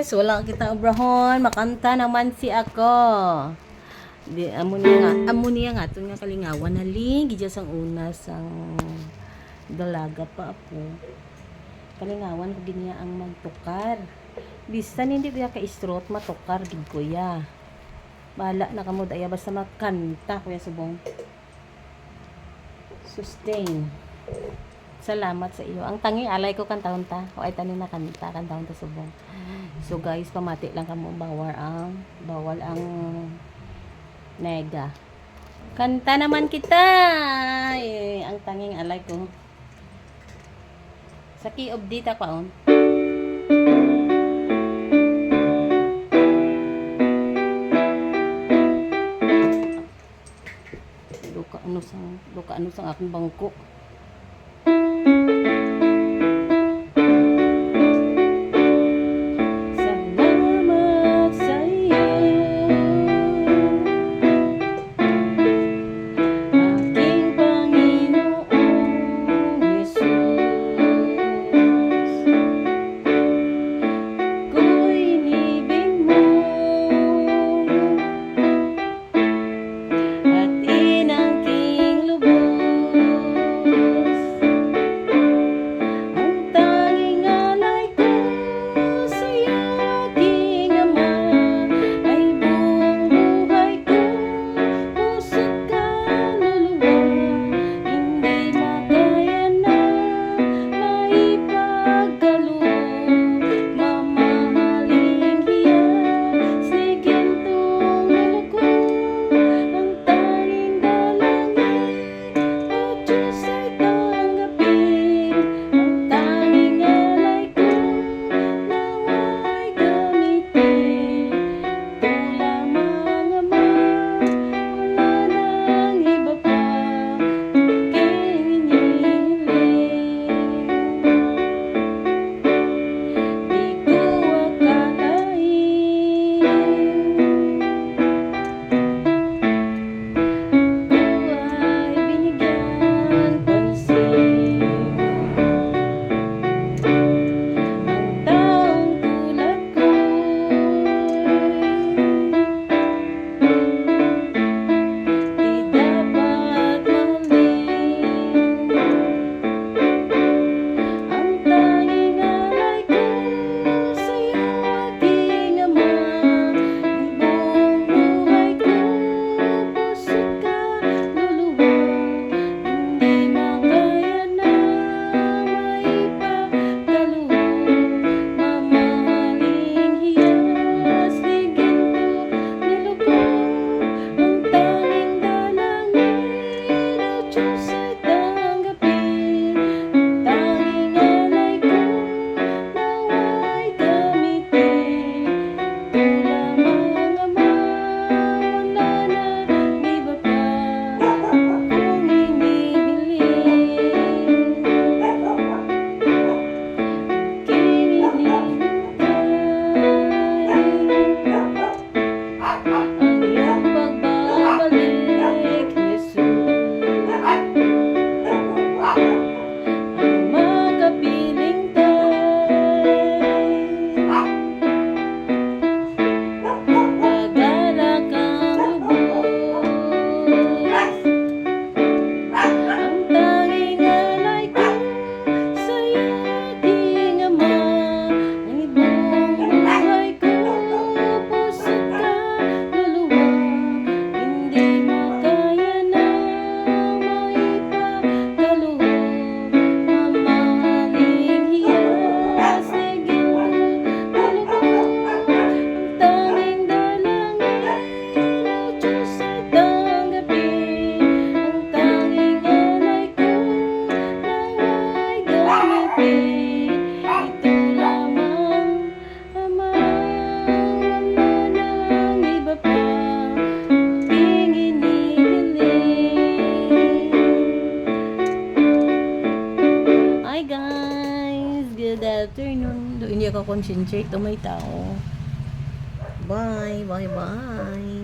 guys, wala kita obrahon, makanta naman si ako. Di amo niya nga ito nga kalingawan haling gidya sang una sang dalaga pa ako. Kalingawan ko ginya ang magtukar. Bisan hindi biya ka istrot matukar gid kuya. Bahala na kamo daya basta makanta kuya subong. Sustain. Salamat sa iyo. Ang tangi alay ko kantahon ta. O ay tanin na kanta kantahon ta subong. So guys, pamati lang kamo bawal ang nega. Kanta naman kita. Ang tanging alay ko. Sa key of D ta paon. Luka ano sang akong bangko. Salamat sa iyo, aking Panginoong Jesus. Ko'y inibig mo at inangking lubos. Ang tanging alay ko sa iyo, aking Ama, ay buong buhay ko, puso't kaluluwa. Hindi makaya na maipagkaloob, mamahaling hiyas ni gintong nilugod. Ang tanging dalangin, O Diyos, ay tanggapin. Ang tanging alay ko, nawa'y gamitin. Ito lamang, Ama, wala nang iba pa, aking hinihiling. Di ko akalain ay binigyan pansin. Ang taong tulad ko'y di dapat mahalin. Ang tanging alay ko sa iyo, aking Ama, ay buong buhay ko, puso't kaluluwa. Hindi makaya na maipagkaloob, mamahaling hiyas ni gintong nilugod. Ang tanging dalangin, O Diyos, ay tanggapin. Ang tanging alay ko, nawa'y gamitin. Ito lamang, Ama, wala nang iba pa, akong hinihiling. Aking hinihintay ang iyong pagbabalik, Jesus. Ang makapiling tagalak ang lubos. Ang tanging alay ko sa iyo, aking Ama, ay buong buhay ko, puso't kaluluwa. Hindi makaya na maipagkaloob, mamahaling hiyas ni gintong nilugod. Ang tanging dalangin, O Diyos, ay tanggapin. Ang tanging alay ko, nawa'y gamitin. Ito lamang, Ama, wala nang iba pa, aking hinihiling. Hi guys, good afternoon. Doon hindi ako concentrate, may tao. Bye, bye, bye.